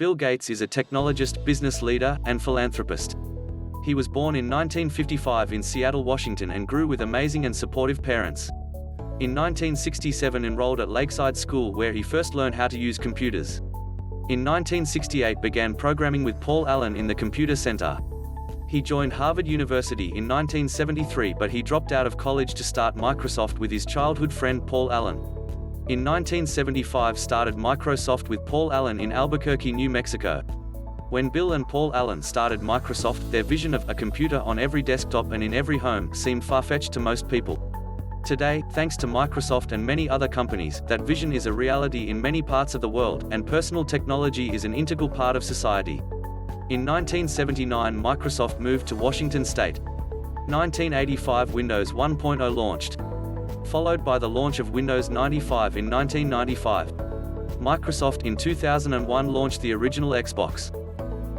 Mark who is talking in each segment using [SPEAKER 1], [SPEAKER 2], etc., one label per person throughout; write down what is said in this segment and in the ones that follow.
[SPEAKER 1] Bill Gates is a technologist, business leader, and philanthropist. He was born in 1955 in Seattle, Washington and grew with amazing and supportive parents. In 1967 enrolled at Lakeside School where he first learned how to use computers. In 1968 began programming with Paul Allen in the Computer Center. He joined Harvard University in 1973 but he dropped out of college to start Microsoft with his childhood friend Paul Allen. In 1975 started Microsoft with Paul Allen in Albuquerque, New Mexico. When Bill and Paul Allen started Microsoft, their vision of a computer on every desktop and in every home seemed far-fetched to most people. Today, thanks to Microsoft and many other companies, that vision is a reality in many parts of the world, and personal technology is an integral part of society. In 1979 Microsoft moved to Washington State. 1985 Windows 1.0 launched, followed by the launch of Windows 95 in 1995. Microsoft in 2001 launched the original Xbox.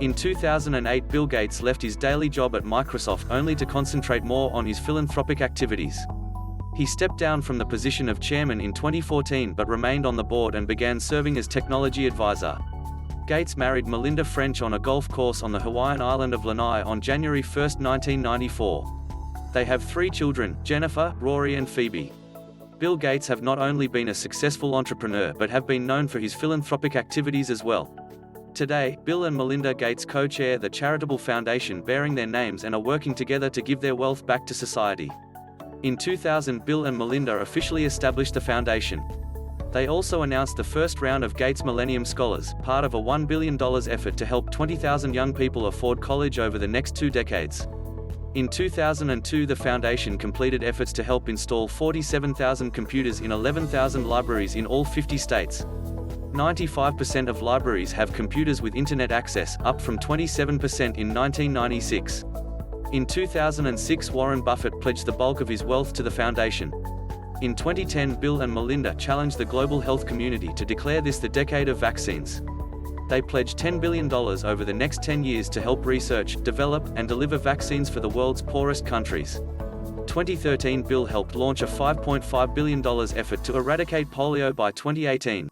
[SPEAKER 1] In 2008 Bill Gates left his daily job at Microsoft only to concentrate more on his philanthropic activities. He stepped down from the position of chairman in 2014 but remained on the board and began serving as technology advisor. Gates married Milinda French on a golf course on the Hawaiian island of Lanai on January 1, 1994. They have 3 children, Jennifer, Rory and Phoebe. Bill Gates have not only been a successful entrepreneur but have been known for his philanthropic activities as well. Today, Bill and Milinda Gates co-chair the charitable foundation bearing their names and are working together to give their wealth back to society. In 2000 Bill and Milinda officially established the foundation. They also announced the first round of Gates Millennium Scholars, part of a $1 billion effort to help 20,000 young people afford college over the next 2 decades. In 2002 the foundation completed efforts to help install 47,000 computers in 11,000 libraries in all 50 states. 95% of libraries have computers with internet access, up from 27% in 1996. In 2006 Warren Buffett pledged the bulk of his wealth to the foundation. In 2010 Bill and Milinda challenged the global health community to declare this the decade of vaccines. They pledged $10 billion over the next 10 years to help research, develop, and deliver vaccines for the world's poorest countries. 2013 Bill helped launch a $5.5 billion effort to eradicate polio by 2018.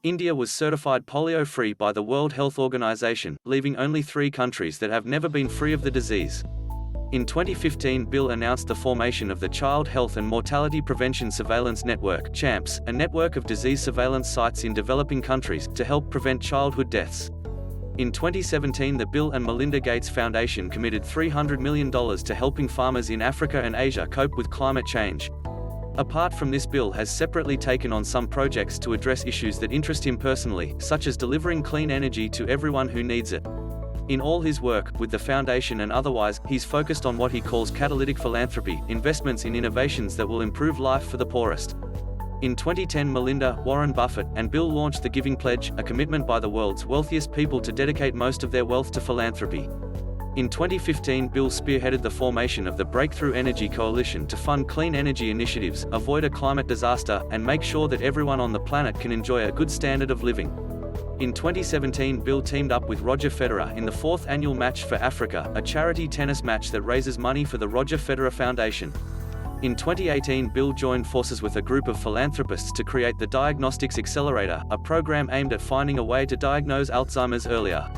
[SPEAKER 1] India was certified polio-free by the World Health Organization, leaving only 3 countries that have never been free of the disease. In 2015 Bill announced the formation of the Child Health and Mortality Prevention Surveillance Network (CHAMPS), a network of disease surveillance sites in developing countries, to help prevent childhood deaths. In 2017 the Bill and Milinda Gates Foundation committed $300 million to helping farmers in Africa and Asia cope with climate change. Apart from this, Bill has separately taken on some projects to address issues that interest him personally, such as delivering clean energy to everyone who needs it. In all his work, with the foundation and otherwise, he's focused on what he calls catalytic philanthropy, investments in innovations that will improve life for the poorest. In 2010 Milinda, Warren Buffett, and Bill launched the Giving Pledge, a commitment by the world's wealthiest people to dedicate most of their wealth to philanthropy. In 2015 Bill spearheaded the formation of the Breakthrough Energy Coalition to fund clean energy initiatives, avoid a climate disaster, and make sure that everyone on the planet can enjoy a good standard of living. In 2017 Bill teamed up with Roger Federer in the 4th annual Match for Africa, a charity tennis match that raises money for the Roger Federer Foundation. In 2018 Bill joined forces with a group of philanthropists to create the Diagnostics Accelerator, a program aimed at finding a way to diagnose Alzheimer's earlier.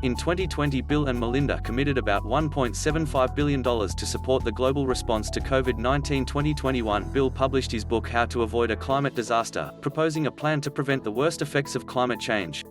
[SPEAKER 1] In 2020 Bill and Milinda committed about $1.75 billion to support the global response to COVID-19. 2021 Bill published his book How to Avoid a Climate Disaster, proposing a plan to prevent the worst effects of climate change.